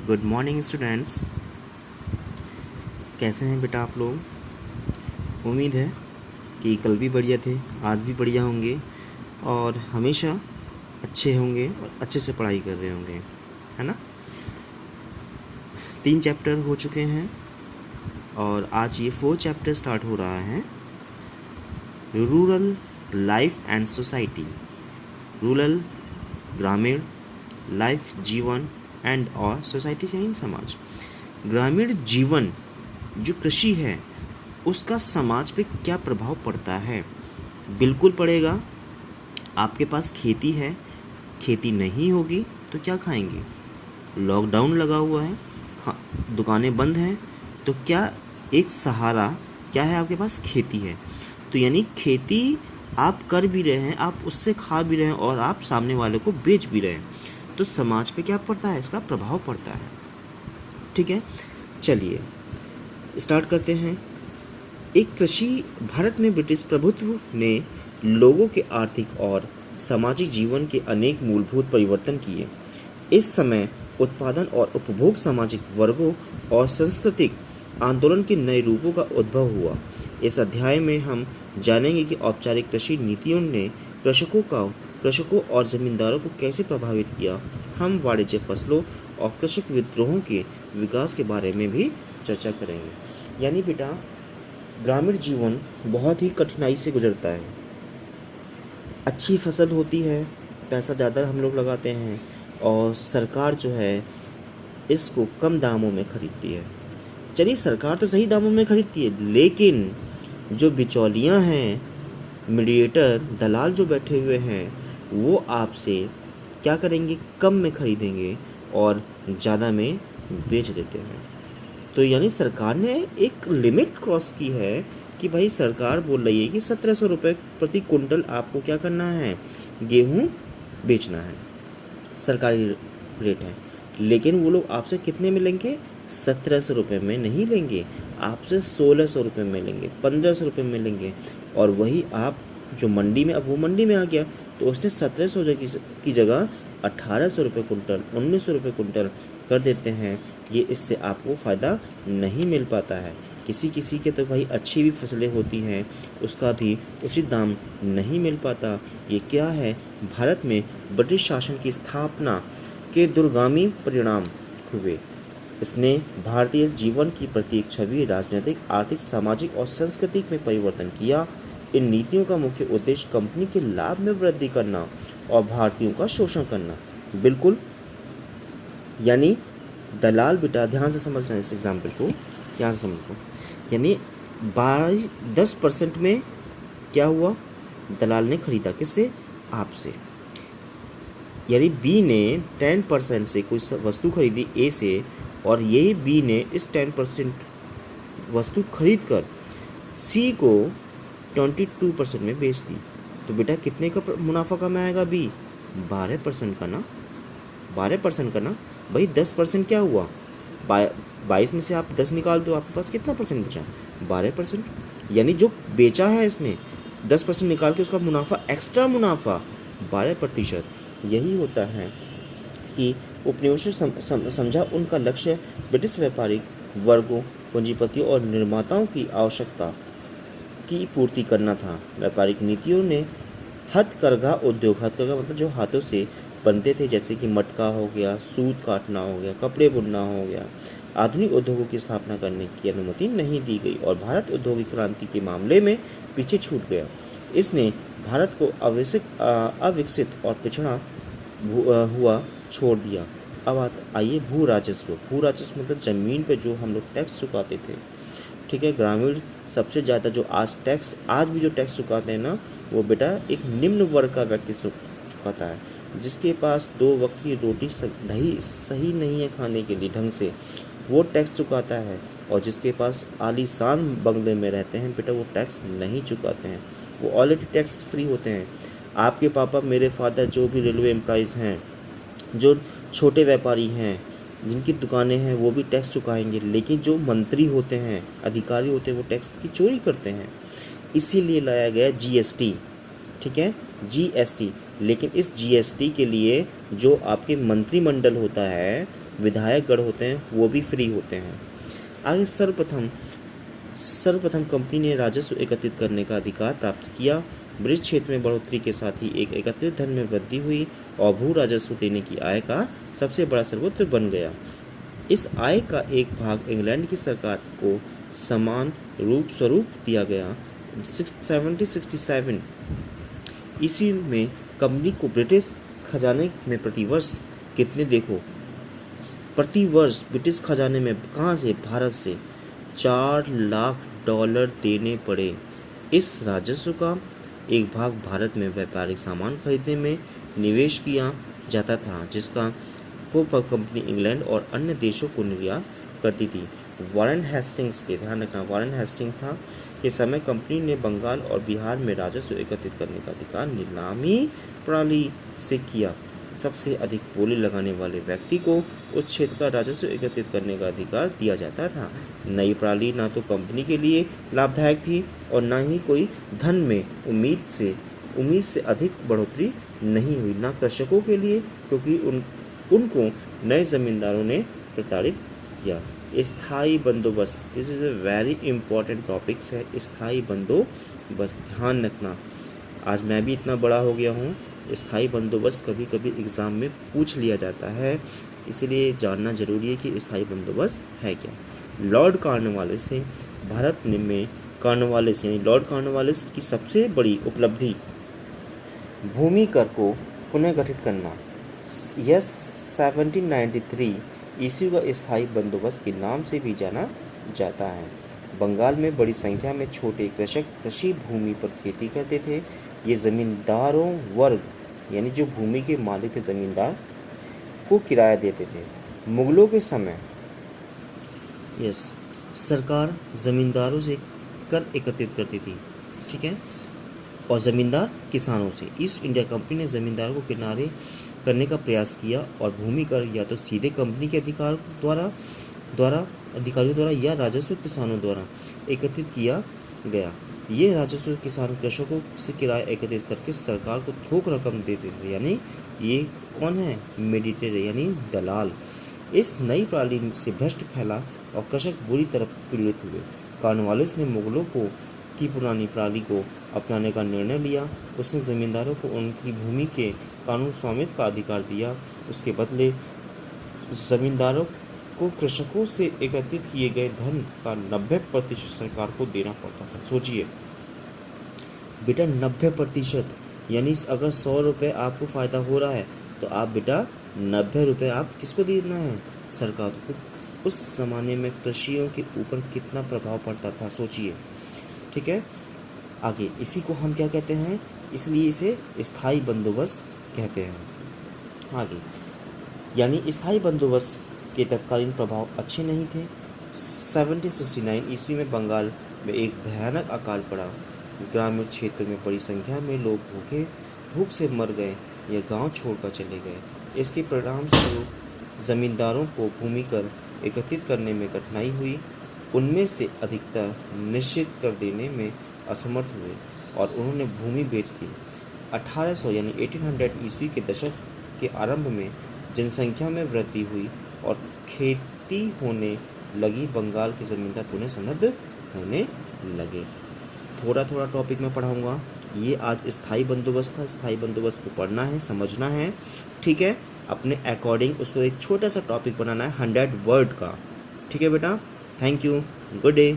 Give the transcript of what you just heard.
Good morning students. कैसे हैं बेटा आप लोग? उम्मीद है कि कल भी बढ़िया थे, आज भी बढ़िया होंगे और हमेशा अच्छे होंगे और अच्छे से पढ़ाई कर रहे होंगे, है ना। 3 चैप्टर हो चुके हैं और आज ये 4 चैप्टर स्टार्ट हो रहा है। Rural life and society, rural ग्रामीण, लाइफ जीवन एंड और सोसाइटी यानी समाज। ग्रामीण जीवन जो कृषि है उसका समाज पे क्या प्रभाव पड़ता है? बिल्कुल पड़ेगा। आपके पास खेती है, खेती नहीं होगी तो क्या खाएंगे? लॉकडाउन लगा हुआ है, दुकानें बंद हैं, तो क्या एक सहारा क्या है आपके पास? खेती है। तो यानी खेती आप कर भी रहे हैं, आप उससे खा भी रहे हैं और आप सामने वाले को बेच भी रहे हैं, तो समाज पे क्या पड़ता है? इसका प्रभाव पड़ता है। ठीक है, चलिए स्टार्ट करते हैं। एक कृषि भारत में ब्रिटिश प्रभुत्व ने लोगों के आर्थिक और सामाजिक जीवन के अनेक मूलभूत परिवर्तन किए। इस समय उत्पादन और उपभोग सामाजिक वर्गों और सांस्कृतिक आंदोलन के नए रूपों का उद्भव हुआ। इस अध्याय में हम जानेंगे कि औपचारिक कृषि नीतियों ने कृषकों और जमींदारों को कैसे प्रभावित किया। हम वाणिज्य फसलों और कृषक विद्रोहों के विकास के बारे में भी चर्चा करेंगे। यानी बेटा ग्रामीण जीवन बहुत ही कठिनाई से गुजरता है। अच्छी फसल होती है, पैसा ज़्यादा हम लोग लगाते हैं और सरकार जो है इसको कम दामों में खरीदती है। चलिए सरकार तो सही दामों में खरीदती है, लेकिन जो बिचौलियाँ हैं, मीडिएटर, दलाल जो बैठे हुए हैं, वो आपसे क्या करेंगे? कम में खरीदेंगे और ज़्यादा में बेच देते हैं। तो यानी सरकार ने एक लिमिट क्रॉस की है कि भाई सरकार बोल रही है कि 1700 रुपये प्रति कुंटल आपको क्या करना है? गेहूँ बेचना है, सरकारी रेट है। लेकिन वो लोग आपसे कितने में लेंगे? 1700 रुपये में नहीं लेंगे, आपसे 1600 रुपये में लेंगे, 1500 रुपये में लेंगे। और वही आप जो मंडी में, अब वो मंडी में आ गया तो उसने 1700 की जगह 1800 रुपये कुंटल, 1900 रुपये कुंटल कर देते हैं। ये इससे आपको फ़ायदा नहीं मिल पाता है। किसी किसी के तो भाई अच्छी भी फसलें होती हैं, उसका भी उचित दाम नहीं मिल पाता। ये क्या है? भारत में ब्रिटिश शासन की स्थापना के दूरगामी परिणाम हुए। इसने भारतीय जीवन की प्रत्येक छवि, राजनीतिक, आर्थिक, सामाजिक और सांस्कृतिक में परिवर्तन किया। इन नीतियों का मुख्य उद्देश्य कंपनी के लाभ में वृद्धि करना और भारतीयों का शोषण करना। बिल्कुल, यानी दलाल, बेटा ध्यान से समझना इस एग्जाम्पल को, ध्यान से समझो। यानी 10% में क्या हुआ? दलाल ने खरीदा, किससे? आपसे। यानी बी ने 10% से कोई वस्तु खरीदी ए से, और यही बी ने इस 10% वस्तु खरीद कर सी को 22% में बेच दी। तो बेटा कितने का मुनाफा कमाएगा बी? 12% का ना, 12% का ना भाई। 10% क्या हुआ? 22 में से आप 10 निकाल दो, आपके पास कितना परसेंट बचा? 12%। यानी जो बेचा है इसने 10% निकाल के उसका मुनाफा, एक्स्ट्रा मुनाफा 12%। यही होता है कि उपनिवेशों समझा उनका लक्ष्य ब्रिटिश व्यापारिक वर्गों, पूंजीपतियों और निर्माताओं की आवश्यकता की पूर्ति करना था। व्यापारिक नीतियों ने हथकरघा उद्योग, हथकरघा मतलब जो हाथों से बनते थे, जैसे कि मटका हो गया, सूत काटना हो गया, कपड़े बुनना हो गया, आधुनिक उद्योगों की स्थापना करने की अनुमति नहीं दी गई और भारत औद्योगिक क्रांति के मामले में पीछे छूट गया। इसने भारत को अविकसित और पिछड़ा हुआ छोड़ दिया। अब आइए भू राजस्व। भू राजस्व मतलब ज़मीन पे जो हम लोग टैक्स चुकाते थे। ठीक है, ग्रामीण सबसे ज़्यादा जो आज भी जो टैक्स चुकाते हैं ना, वो बेटा एक निम्न वर्ग का व्यक्ति चुकाता है, जिसके पास 2 वक्त की रोटी सही नहीं है खाने के लिए ढंग से, वो टैक्स चुकाता है। और जिसके पास आलीशान बंगले में रहते हैं बेटा, वो टैक्स नहीं चुकाते हैं, वो ऑलरेडी टैक्स फ्री होते हैं। आपके पापा, मेरे फादर, जो भी रेलवे एम्प्लॉइज़ हैं, जो छोटे व्यापारी हैं, जिनकी दुकानें हैं, वो भी टैक्स चुकाएंगे। लेकिन जो मंत्री होते हैं, अधिकारी होते हैं, वो टैक्स की चोरी करते हैं। इसीलिए लाया गया जीएसटी। ठीक है, जीएसटी। लेकिन इस जीएसटी के लिए जो आपके मंत्रिमंडल होता है विधायकगण होते हैं वो भी फ्री होते हैं। आगे सर्वप्रथम कंपनी ने राजस्व एकत्रित करने का अधिकार प्राप्त किया। ब्रिज क्षेत्र में बढ़ोतरी के साथ ही एक एकत्रित धन में वृद्धि हुई और भू राजस्व देने की आय का सबसे बड़ा स्रोत बन गया। इस आय का एक भाग इंग्लैंड की सरकार को समान स्वरूप दिया गया। 1767 ईस्वी में कंपनी को ब्रिटिश खजाने में प्रतिवर्ष ब्रिटिश खजाने में कहाँ से, भारत से $4 लाख देने पड़े। इस राजस्व का एक भाग भारत में व्यापारिक सामान खरीदने में निवेश किया जाता था, जिसका को कंपनी इंग्लैंड और अन्य देशों को निर्यात करती थी। वारेन हेस्टिंग्स के ध्यान रखना, वारेन हेस्टिंग्स था के समय कंपनी ने बंगाल और बिहार में राजस्व एकत्रित करने का अधिकार नीलामी प्रणाली से किया। सबसे अधिक बोली लगाने वाले व्यक्ति को उस क्षेत्र का राजस्व एकत्रित करने का अधिकार दिया जाता था। नई प्रणाली न तो कंपनी के लिए लाभदायक थी और न ही कोई धन में उम्मीद से अधिक बढ़ोतरी नहीं हुई, न कृषकों के लिए, क्योंकि उनको नए जमींदारों ने प्रताड़ित किया। स्थायी बंदोबस्त, this is a very important topics है। स्थायी बंदोबस्त ध्यान रखना, आज मैं भी इतना बड़ा हो गया हूँ, स्थायी बंदोबस्त कभी कभी एग्ज़ाम में पूछ लिया जाता है, इसलिए जानना जरूरी है कि स्थायी बंदोबस्त है क्या। लॉर्ड कॉर्नवालिस थे। भारत में कॉर्नवालिस यानी लॉर्ड कॉर्नवालिस की सबसे बड़ी उपलब्धि भूमि कर को पुनर्गठित करना। यह 1793 ईस्वी का स्थायी बंदोबस्त के नाम से भी जाना जाता है। बंगाल में बड़ी संख्या में छोटे कृषक कृषि भूमि पर खेती करते थे। ये जमींदारों वर्ग यानी जो भूमि के मालिक थे, जमींदार को किराया देते थे। मुगलों के समय सरकार जमींदारों से कर एकत्रित करती थी, ठीक है, और ज़मींदार किसानों से। ईस्ट इंडिया कंपनी ने ज़मींदारों को किनारे करने का प्रयास किया और भूमि कर या तो सीधे कंपनी के अधिकारियों द्वारा या राजस्व किसानों द्वारा एकत्रित किया गया। ये राजस्व किसान कृषकों से किराया एकत्रित करके सरकार को थोक रकम देते थे, यानी ये कौन है, मेडिटेटर यानी दलाल। इस नई प्रणाली से भ्रष्ट फैला और कृषक बुरी तरह पीड़ित हुए। कॉर्नवालिस ने मुगलों की पुरानी प्रणाली को अपनाने का निर्णय लिया। उसने ज़मींदारों को उनकी भूमि के कानून स्वामित्व का अधिकार दिया। उसके बदले ज़मींदारों को कृषकों से एकत्रित किए गए धन का 90% सरकार को देना पड़ता था। सोचिए बेटा, 90%, यानी अगर 100 रुपये आपको फ़ायदा हो रहा है तो आप बेटा 90 रुपये आप किसको देना है, सरकार को। उस ज़माने में कृषियों के ऊपर कितना प्रभाव पड़ता था, सोचिए, ठीक है। आगे इसी को हम क्या कहते हैं, इसलिए इसे स्थायी बंदोबस्त कहते हैं। आगे यानी स्थायी बंदोबस्त के तत्कालीन प्रभाव अच्छे नहीं थे। 1769 ईस्वी में बंगाल में एक भयानक अकाल पड़ा। ग्रामीण क्षेत्र में बड़ी संख्या में लोग भूख से मर गए या गांव छोड़कर चले गए। इसके परिणाम स्वरूप जमींदारों को भूमि कर एकत्रित करने में कठिनाई हुई। उनमें से अधिकतर निश्चित कर देने में असमर्थ हुए और उन्होंने भूमि बेच दी। 1800 यानी 1800 ईस्वी के दशक के आरंभ में जनसंख्या में वृद्धि हुई और खेती होने लगी। बंगाल के ज़मींदार पुनः समृद्ध होने लगे। थोड़ा थोड़ा टॉपिक मैं पढ़ाऊँगा। ये आज स्थायी बंदोबस्त था। स्थायी बंदोबस्त को पढ़ना है, समझना है, ठीक है। अपने अकॉर्डिंग उसको एक छोटा सा टॉपिक बनाना है 100 वर्ड का, ठीक है बेटा। Thank you, good day.